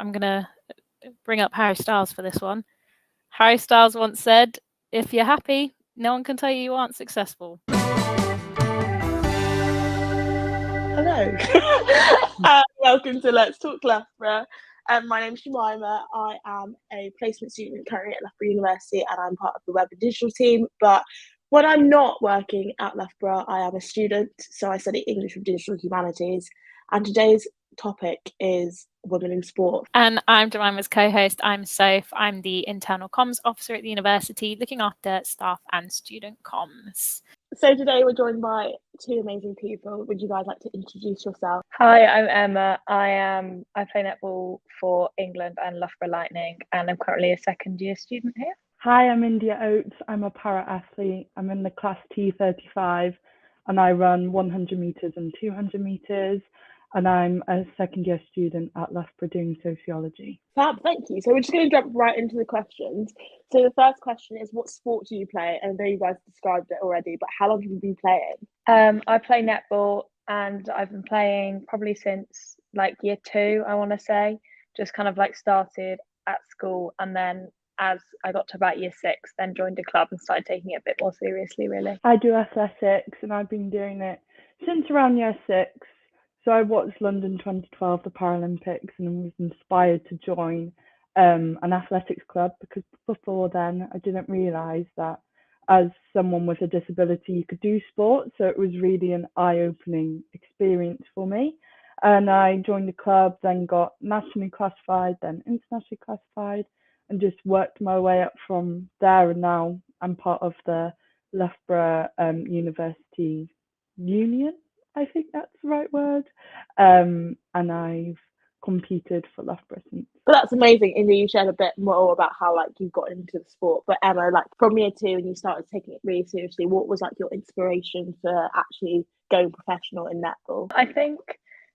I'm going to bring up Harry Styles for this one. Harry Styles once said, "If you're happy, no one can tell you aren't successful." Hello. Welcome to Let's Talk Loughborough. My name's Jemima. I am a placement student currently at Loughborough University, and I'm part of the Web and Digital team. But when I'm not working at Loughborough, I am a student, so I study English with Digital Humanities. And today's topic is women in sport. And I'm Jemima's co-host. I'm Soph. I'm the internal comms officer at the university, looking after staff and student comms. So today we're joined by two amazing people. Would you guys like to introduce yourself? Hi, I'm Emma. I play netball for England and Loughborough Lightning, and I'm currently a second year student here. Hi, I'm India Oates. I'm a para athlete. I'm in the class T35 and I run 100 metres and 200 metres. And I'm a second year student at Loughborough doing sociology. Fab, thank you. So we're just going to jump right into the questions. So the first question is, what sport do you play? And I know you guys described it already, but how long have you been playing? I play netball, and I've been playing probably since like year 2, I want to say. Just kind of like started at school, and then as I got to about year 6, then joined a club and started taking it a bit more seriously, really. I do athletics and I've been doing it since around year 6. So I watched London 2012, the Paralympics, and was inspired to join an athletics club because before then I didn't realise that as someone with a disability you could do sport. So it was really an eye-opening experience for me. And I joined the club, then got nationally classified, then internationally classified, and just worked my way up from there. And now I'm part of the Loughborough University Union. I think that's the right word. And I've competed for Loughborough since. But that's amazing. India, you shared a bit more about how like you got into the sport. But Emma, like from year 2 and you started taking it really seriously, what was like your inspiration for actually going professional in netball? I think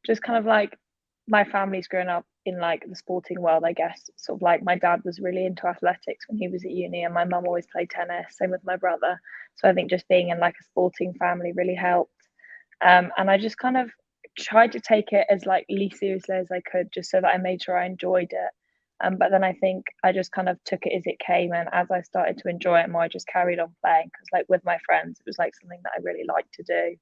just kind of like my family's grown up in like the sporting world, I guess. Sort of like my dad was really into athletics when he was at uni, and my mum always played tennis, same with my brother. So I think just being in like a sporting family really helped. And I just kind of tried to take it as like least seriously as I could, just so that I made sure I enjoyed it. But then I think I just kind of took it as it came, and as I started to enjoy it more, I just carried on playing because, like, with my friends, it was like something that I really liked to do.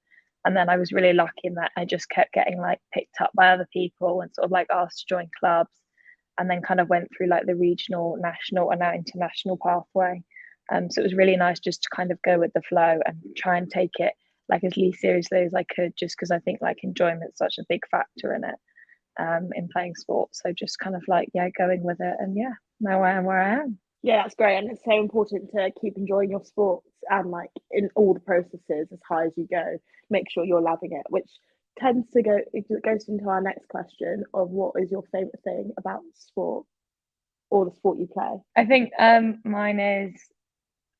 And then I was really lucky in that I just kept getting like picked up by other people and sort of like asked to join clubs, and then kind of went through like the regional, national, and now international pathway. So it was really nice just to kind of go with the flow and try and take it like as least seriously as I could, just because I think like enjoyment's such a big factor in it, in playing sports. So just kind of like, yeah, going with it, and yeah, now I am where I am. Yeah, that's great. And it's so important to keep enjoying your sports and like in all the processes as high as you go, make sure you're loving it, which tends to it goes into our next question of what is your favourite thing about sport or the sport you play? I think mine is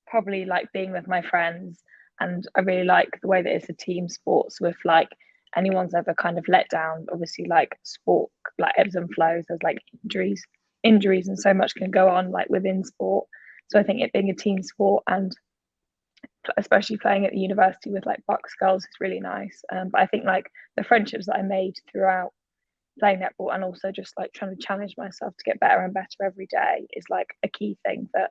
probably like being with my friends, and I really like the way that it's a team sport. So if like anyone's ever kind of let down, obviously like sport like ebbs and flows, there's like injuries and so much can go on like within sport. So I think it being a team sport, and especially playing at the university with like Bucks girls, is really nice. But I think like the friendships that I made throughout playing netball, and also just like trying to challenge myself to get better and better every day, is like a key thing that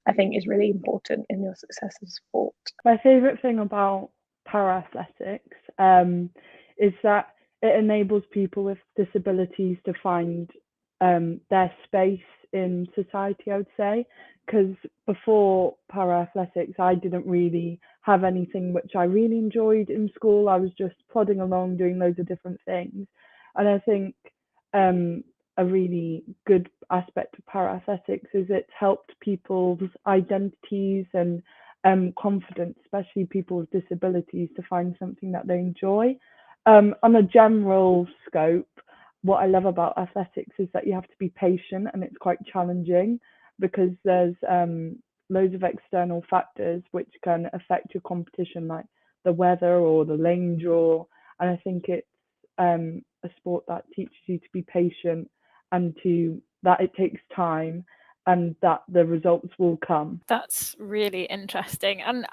I think is really important in your success of sport. My favourite thing about para-athletics is that it enables people with disabilities to find their space in society, I would say. Because before para-athletics, I didn't really have anything which I really enjoyed in school. I was just plodding along doing loads of different things. And I think a really good aspect of para-athletics is it's helped people's identities and confidence, especially people with disabilities, to find something that they enjoy. On a general scope, what I love about athletics is that you have to be patient, and it's quite challenging because there's loads of external factors which can affect your competition, like the weather or the lane draw. And I think it's a sport that teaches you to be patient, and that it takes time, and that the results will come. That's really interesting. And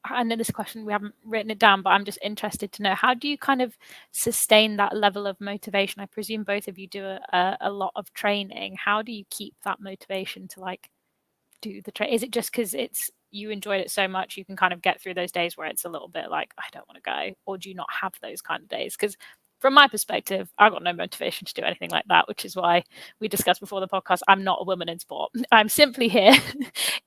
I know this question, we haven't written it down, but I'm just interested to know, how do you kind of sustain that level of motivation? I presume both of you do a lot of training. How do you keep that motivation to like do the train? Is it just because you enjoyed it so much you can kind of get through those days where it's a little bit like, I don't want to go, or do you not have those kind of days? Because from my perspective, I've got no motivation to do anything like that, which is why we discussed before the podcast, I'm not a woman in sport. I'm simply here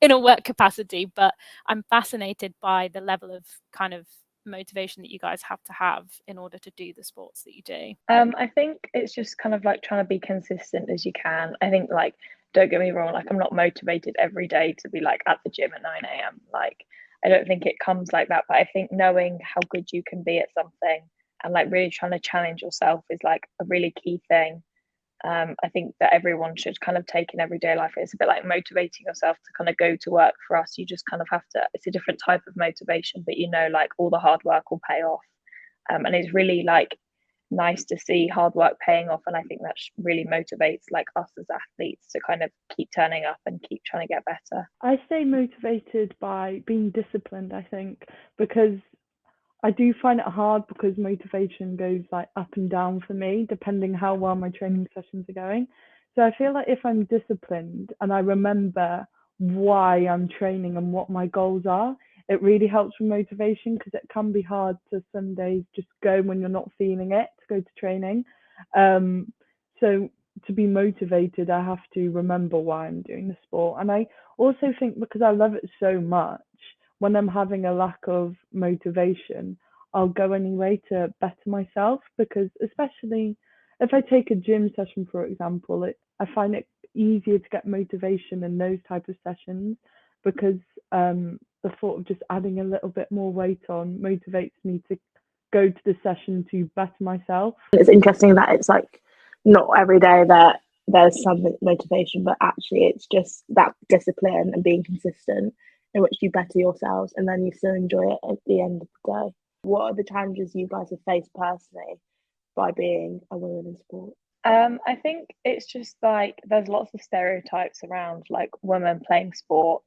in a work capacity, but I'm fascinated by the level of kind of motivation that you guys have to have in order to do the sports that you do. I think it's just kind of like trying to be consistent as you can. I think like, don't get me wrong, like I'm not motivated every day to be like at the gym at 9 a.m. Like I don't think it comes like that, but I think knowing how good you can be at something and like really trying to challenge yourself is like a really key thing. I think that everyone should kind of take in everyday life. It's a bit like motivating yourself to kind of go to work. For us, you just kind of have to, it's a different type of motivation, but you know, like all the hard work will pay off. And it's really like nice to see hard work paying off, and I think that really motivates like us as athletes to kind of keep turning up and keep trying to get better. I stay motivated by being disciplined, I think, because I do find it hard because motivation goes like up and down for me depending how well my training sessions are going. So I feel like if I'm disciplined and I remember why I'm training and what my goals are, it really helps with motivation, because it can be hard to some days just go when you're not feeling it to go to training. So to be motivated, I have to remember why I'm doing the sport. And I also think because I love it so much, when I'm having a lack of motivation, I'll go anyway to better myself, because especially if I take a gym session, for example, I find it easier to get motivation in those type of sessions, because the thought of just adding a little bit more weight on motivates me to go to the session to better myself. It's interesting that it's like not every day that there's some motivation, but actually it's just that discipline and being consistent in which you better yourselves, and then you still enjoy it at the end of the day. What are the challenges you guys have faced personally by being a woman in sport? I think it's just like there's lots of stereotypes around like women playing sport,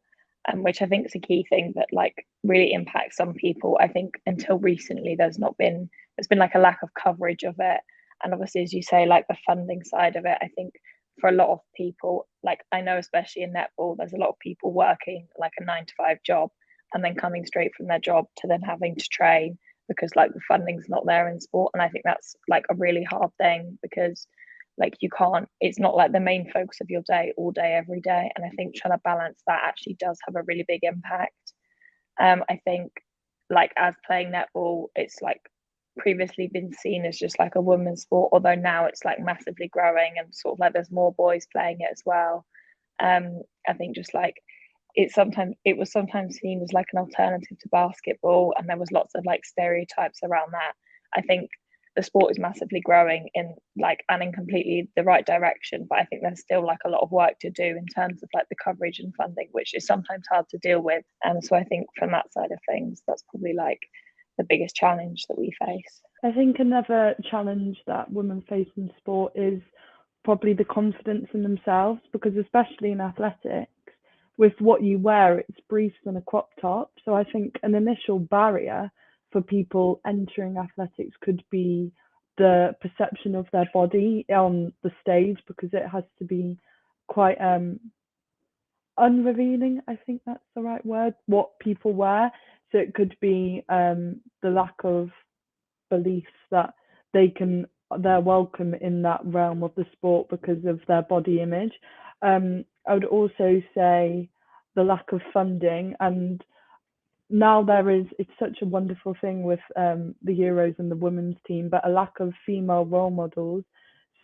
which I think is a key thing that like really impacts some people. I think until recently there's been like a lack of coverage of it, and obviously as you say, like the funding side of it, I think for a lot of people, like I know especially in netball, there's a lot of people working like a 9 to 5 job and then coming straight from their job to then having to train because like the funding's not there in sport. And I think that's like a really hard thing, because like you can't, it's not like the main focus of your day all day every day, and I think trying to balance that actually does have a really big impact. I think like as playing netball, it's like previously been seen as just like a women's sport, although now it's like massively growing and sort of like there's more boys playing it as well. I think just like it was sometimes seen as like an alternative to basketball, and there was lots of like stereotypes around that. I think the sport is massively growing in like and in completely the right direction, but I think there's still like a lot of work to do in terms of like the coverage and funding, which is sometimes hard to deal with. And so I think from that side of things, that's probably like the biggest challenge that we face. I think another challenge that women face in sport is probably the confidence in themselves, because especially in athletics, with what you wear, it's briefs and a crop top. So I think an initial barrier for people entering athletics could be the perception of their body on the stage, because it has to be quite unrevealing, I think that's the right word, what people wear. So it could be the lack of beliefs that they're welcome in that realm of the sport because of their body image. I would also say the lack of funding, and now it's such a wonderful thing with the Euros and the women's team, but a lack of female role models,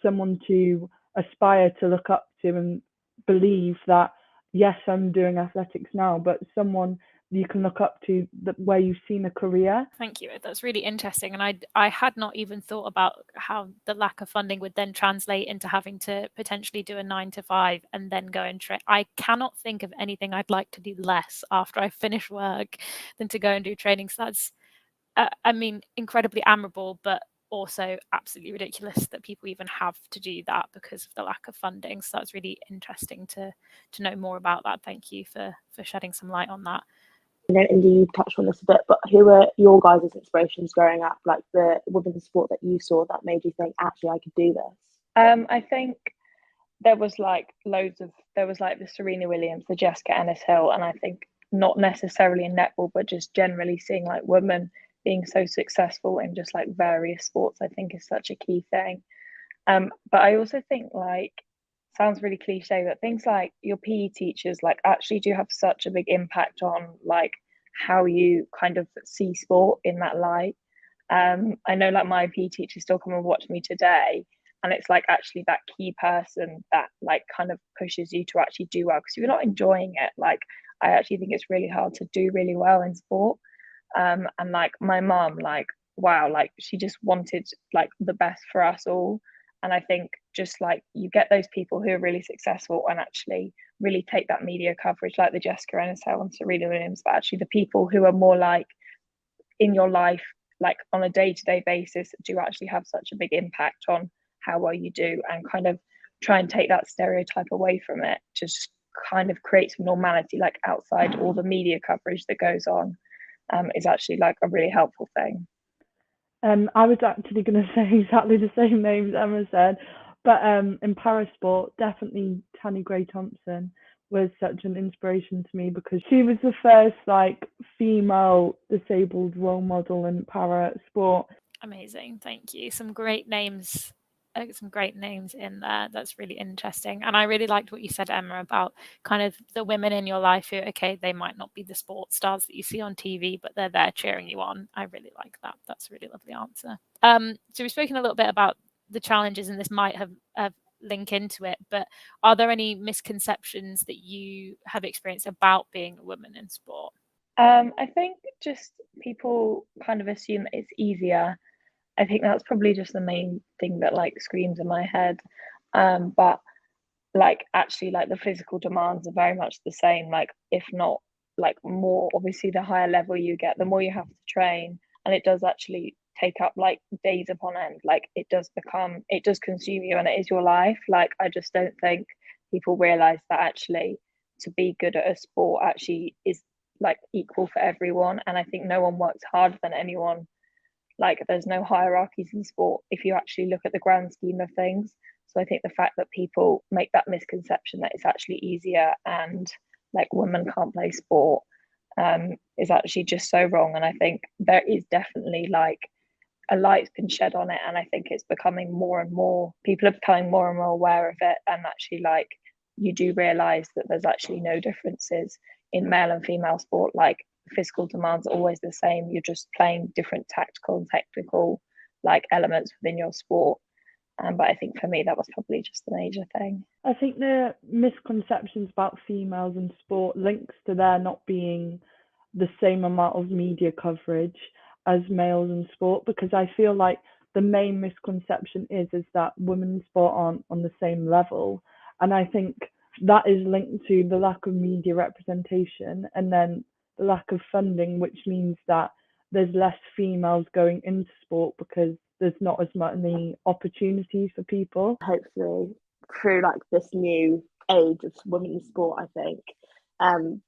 someone to aspire to look up to and believe that, yes, I'm doing athletics now, but someone you can look up to where you've seen a career. Thank you. That's really interesting. And I had not even thought about how the lack of funding would then translate into having to potentially do a 9 to 5 and then go and train. I cannot think of anything I'd like to do less after I finish work than to go and do training. So that's, I mean, incredibly admirable, but also absolutely ridiculous that people even have to do that because of the lack of funding. So that's really interesting to know more about that. Thank you for shedding some light on that. You know, Indy, you touched on this a bit, but who were your guys' inspirations growing up, like the women's sport that you saw that made you think, actually, I could do this? I think there was like the Serena Williams, the Jessica Ennis Hill, and I think not necessarily in netball, but just generally seeing like women being so successful in just like various sports, I think is such a key thing. But I also think, like, sounds really cliche, but things like your PE teachers like actually do have such a big impact on like how you kind of see sport in that light. I know like my PE teachers still come and watch me today, and it's like actually that key person that like kind of pushes you to actually do well, because if you're not enjoying it, like I actually think it's really hard to do really well in sport. And like my mom, like wow, like she just wanted like the best for us all. And I think just like you get those people who are really successful and actually really take that media coverage, like the Jessica Ennis and Serena Williams, but actually the people who are more like in your life, like on a day-to-day basis, do actually have such a big impact on how well you do, and kind of try and take that stereotype away from it, just kind of create some normality, like outside all the media coverage that goes on, is actually like a really helpful thing. I was actually going to say exactly the same names Emma said, but in para sport, definitely Tanni Gray-Thompson was such an inspiration to me because she was the first like female disabled role model in para sport. Amazing, thank you. Some great names in there. That's really interesting. And I really liked what you said, Emma, about kind of the women in your life who, okay, they might not be the sports stars that you see on TV, but they're there cheering you on. I really like that. That's a really lovely answer. So we've spoken a little bit about the challenges, and this might have link into it, but are there any misconceptions that you have experienced about being a woman in sport? I think just people kind of assume that it's easier. I think that's probably just the main thing that like screams in my head. But like actually like the physical demands are very much the same, like if not like more. Obviously the higher level you get, the more you have to train, and it does actually take up like days upon end. Like it does consume you, and it is your life. Like I just don't think people realize that actually to be good at a sport actually is like equal for everyone, and I think no one works harder than anyone. Like there's no hierarchies in sport if you actually look at the grand scheme of things. So I think the fact that people make that misconception that it's actually easier and like women can't play sport, is actually just so wrong. And I think there is definitely like a light's been shed on it, and I think it's becoming more and more, people are becoming more and more aware of it, and actually like you do realize that there's actually no differences in male and female sport. Like physical demands are always the same, you're just playing different tactical and technical like elements within your sport. But I think for me that was probably just the major thing. I think the misconceptions about females in sport links to there not being the same amount of media coverage as males in sport, because I feel like the main misconception is that women in sport aren't on the same level, and I think that is linked to the lack of media representation and then the lack of funding, which means that there's less females going into sport because there's not as many opportunities for people. Hopefully through like this new age of women in sport, I think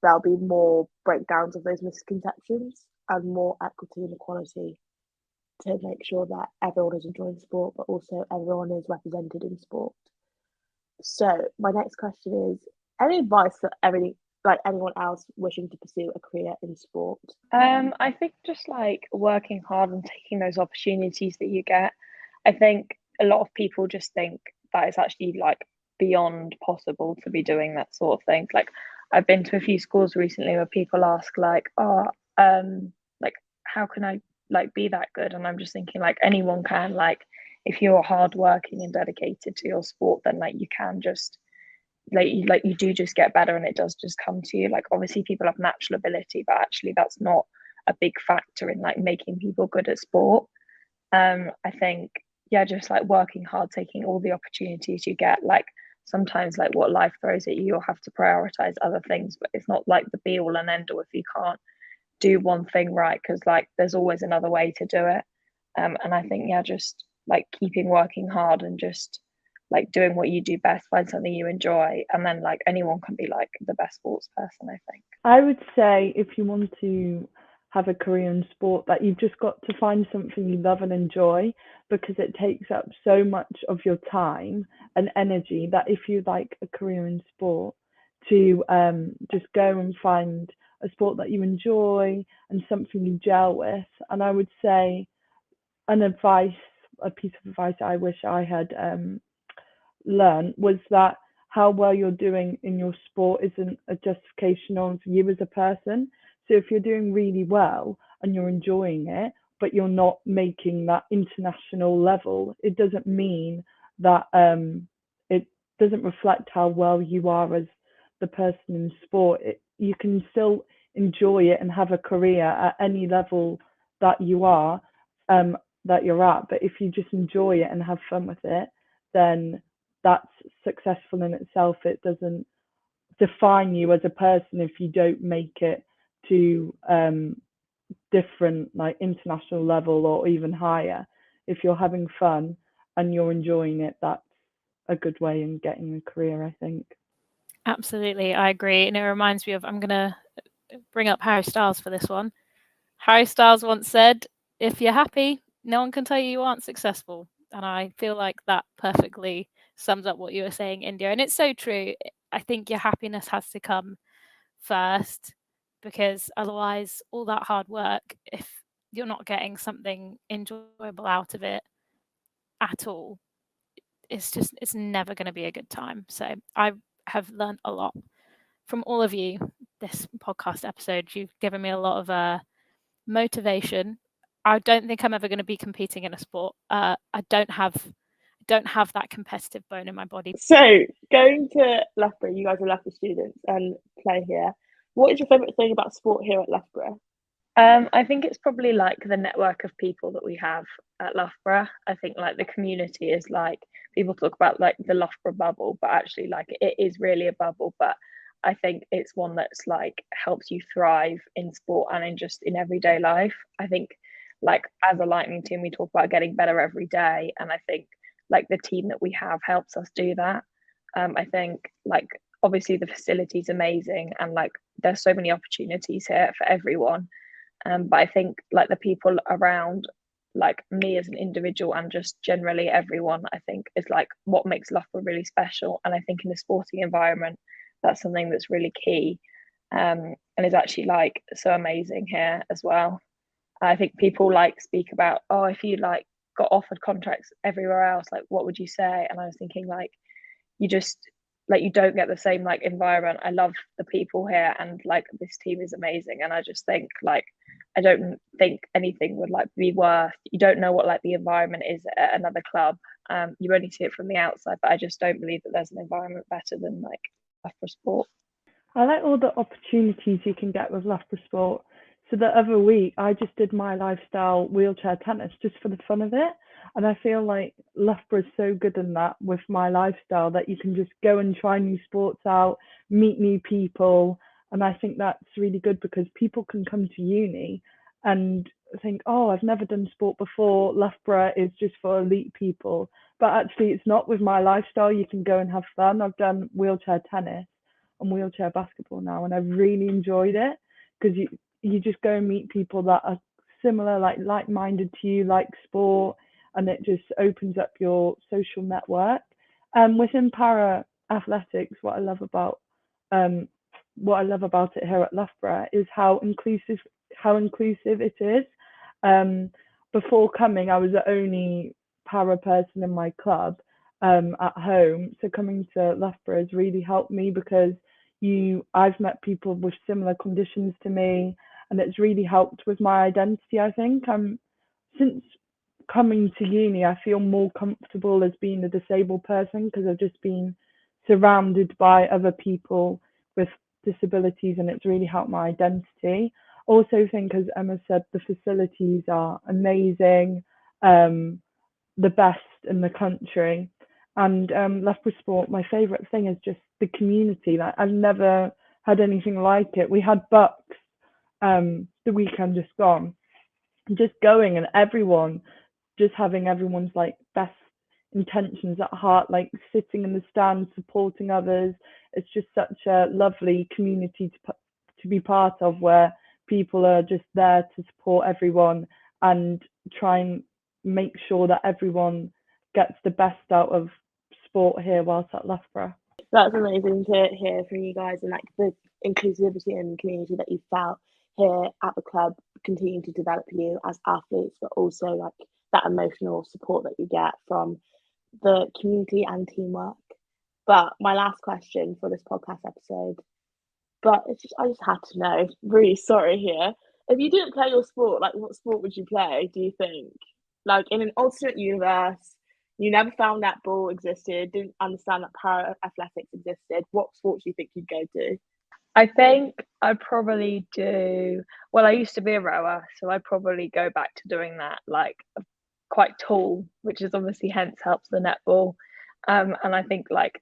there'll be more breakdowns of those misconceptions and more equity and equality to make sure that everyone is enjoying sport, but also everyone is represented in sport. So my next question is, any advice for anyone else wishing to pursue a career in sport? I think just like working hard and taking those opportunities that you get. I think a lot of people just think that it's actually like beyond possible to be doing that sort of thing. Like I've been to a few schools recently where people ask like, oh, like how can I like be that good? And I'm just thinking like anyone can. Like if you're hardworking and dedicated to your sport, then like you can just like you do just get better, and it does just come to you. Like obviously people have natural ability, but actually that's not a big factor in like making people good at sport. I think yeah, just like working hard, taking all the opportunities you get. Like sometimes like what life throws at you, you'll have to prioritize other things, but it's not like the be all and end all if you can't do one thing right, because like there's always another way to do it. And I think yeah, just like keeping working hard and just like doing what you do best, find something you enjoy, and then like anyone can be like the best sports person, I think. I would say if you want to have a career in sport, that you've just got to find something you love and enjoy, because it takes up so much of your time and energy that if you like a career in sport, to just go and find a sport that you enjoy and something you gel with. And I would say a piece of advice I wish I had learned was that how well you're doing in your sport isn't a justification of you as a person. So if you're doing really well and you're enjoying it, but you're not making that international level, it doesn't mean that it doesn't reflect how well you are as the person in sport. You can still enjoy it and have a career at any level that you are, that you're at. But if you just enjoy it and have fun with it, then that's successful in itself. It doesn't define you as a person if you don't make it to different, like international level or even higher. If you're having fun and you're enjoying it, that's a good way in getting a career, I think. Absolutely, I agree. And it reminds me of, I'm going to bring up Harry Styles for this one. Harry Styles once said, if you're happy, no one can tell you aren't successful. And I feel like that perfectly sums up what you were saying, India. And it's so true. I think your happiness has to come first, because otherwise, all that hard work, if you're not getting something enjoyable out of it at all, it's never going to be a good time. So I have learned a lot from all of you this podcast episode. You've given me a lot of motivation. I don't think I'm ever going to be competing in a sport. I don't have that competitive bone in my body. So going to Loughborough, you guys are Loughborough students and play here. What is your favourite thing about sport here at Loughborough? I think it's probably like the network of people that we have at Loughborough. I think like the community is like, people talk about like the Loughborough bubble, but actually like it is really a bubble. But I think it's one that's like helps you thrive in sport and in just in everyday life. I think like as a Lightning team, we talk about getting better every day, and I think like the team that we have helps us do that. I think like obviously the facility is amazing, and like there's so many opportunities here for everyone. But I think like the people around like me as an individual and just generally everyone, I think is like what makes Loughborough really special. And I think in the sporting environment, that's something that's really key, and is actually like so amazing here as well. I think people like speak about, oh, if you like got offered contracts everywhere else, like what would you say? And I was thinking like you just like you don't get the same like environment. I love the people here, and like this team is amazing, and I just think like I don't think anything would like be worth. You don't know what like the environment is at another club. You only see it from the outside, but I just don't believe that there's an environment better than like Loughborough Sport. I like all the opportunities you can get with Loughborough Sport. So the other week, I just did my lifestyle wheelchair tennis just for the fun of it. And I feel like Loughborough is so good in that with my lifestyle that you can just go and try new sports out, meet new people. And I think that's really good because people can come to uni and think, oh, I've never done sport before. Loughborough is just for elite people. But actually, it's not. With my lifestyle, you can go and have fun. I've done wheelchair tennis and wheelchair basketball now, and I've really enjoyed it because you just go and meet people that are similar, like-minded to you, like sport, and it just opens up your social network. Within para athletics, what I love about it here at Loughborough is how inclusive it is. Before coming, I was the only para person in my club at home, so coming to Loughborough has really helped me because I've met people with similar conditions to me, and it's really helped with my identity. I think since coming to uni, I feel more comfortable as being a disabled person because I've just been surrounded by other people with disabilities, and it's really helped my identity. Also think, as Emma said, the facilities are amazing, the best in the country. And Loughborough Sport, my favourite thing is just the community. Like I've never had anything like it. We had Bucks the weekend just gone, just going, and everyone just having everyone's like best intentions at heart, like sitting in the stands, supporting others. It's just such a lovely community to be part of, where people are just there to support everyone and try and make sure that everyone gets the best out of sport here whilst at Loughborough. That's amazing to hear from you guys, and like the inclusivity and community that you felt here at the club continue to develop you as athletes, but also like that emotional support that you get from the community and teamwork. But my last question for this podcast episode, but I just had to know, really sorry here. If you didn't play your sport, like what sport would you play, do you think? Like in an alternate universe, you never found netball existed, didn't understand that para athletics existed, what sport do you think you'd go to? I think I'd probably do, well, I used to be a rower, so I'd probably go back to doing that, like quite tall, which is obviously hence helps the netball. And I think like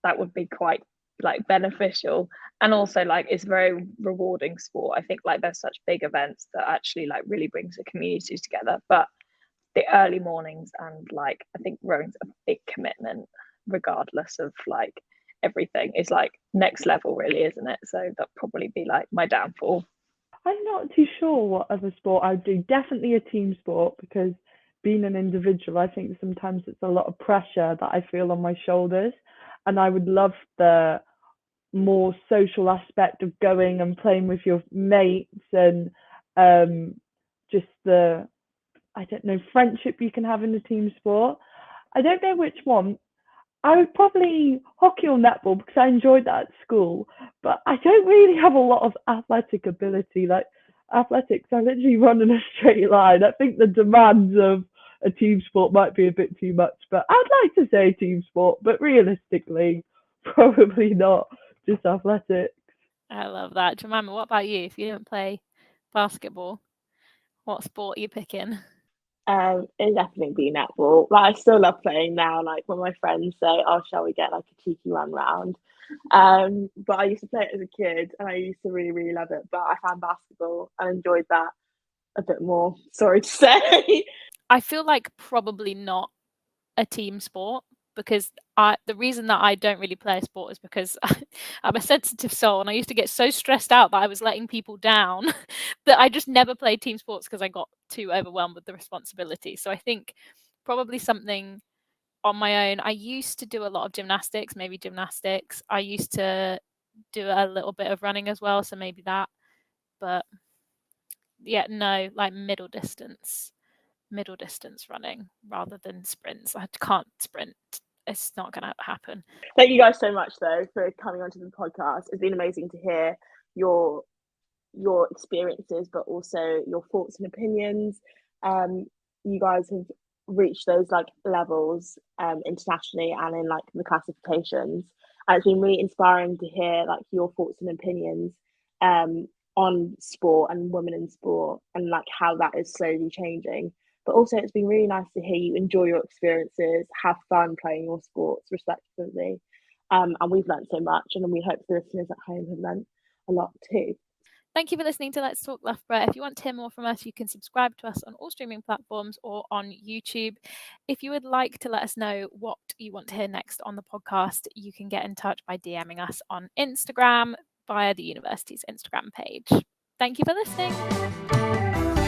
that would be quite like beneficial, and also like it's a very rewarding sport. I think like there's such big events that actually like really brings the communities together. But the early mornings and like I think rowing's a big commitment regardless of like everything. Is like next level really, isn't it? So that'd probably be like my downfall. I'm not too sure what other sport I'd do. Definitely a team sport, because being an individual, I think sometimes it's a lot of pressure that I feel on my shoulders, and I would love the more social aspect of going and playing with your mates, and just the, I don't know, friendship you can have in a team sport. I don't know which one. I would probably hockey or netball, because I enjoyed that at school, but I don't really have a lot of athletic ability. Like athletics, I literally run in a straight line. I think the demands of a team sport might be a bit too much, but I'd like to say team sport, but realistically, probably not just athletics. I love that. Jemima, what about you? If you didn't play basketball, what sport are you picking? It'd definitely be netball. Like I still love playing now. Like when my friends say, "Oh, shall we get like a cheeky run round?" But I used to play it as a kid, and I used to really, really love it. But I found basketball and enjoyed that a bit more. Sorry to say. I feel like probably not a team sport, because the reason that I don't really play a sport is because I'm a sensitive soul, and I used to get so stressed out that I was letting people down that I just never played team sports because I got too overwhelmed with the responsibility. So I think probably something on my own. I used to do a lot of gymnastics, maybe gymnastics. I used to do a little bit of running as well, so maybe that. But yeah, no, like middle distance running rather than sprints. I can't sprint. It's not going to happen. Thank you guys so much though for coming onto the podcast. It's been amazing to hear your experiences, but also your thoughts and opinions. You guys have reached those like levels internationally and in like the classifications, and it's been really inspiring to hear like your thoughts and opinions on sport and women in sport, and like how that is slowly changing. But also it's been really nice to hear you enjoy your experiences, have fun playing your sports respectively, and we've learned so much, and we hope the listeners at home have learned a lot too. Thank you for listening to Let's Talk Loughborough. If you want to hear more from us, you can subscribe to us on all streaming platforms or on YouTube. If you would like to let us know what you want to hear next on the podcast, you can get in touch by DMing us on Instagram via the university's Instagram page. Thank you for listening.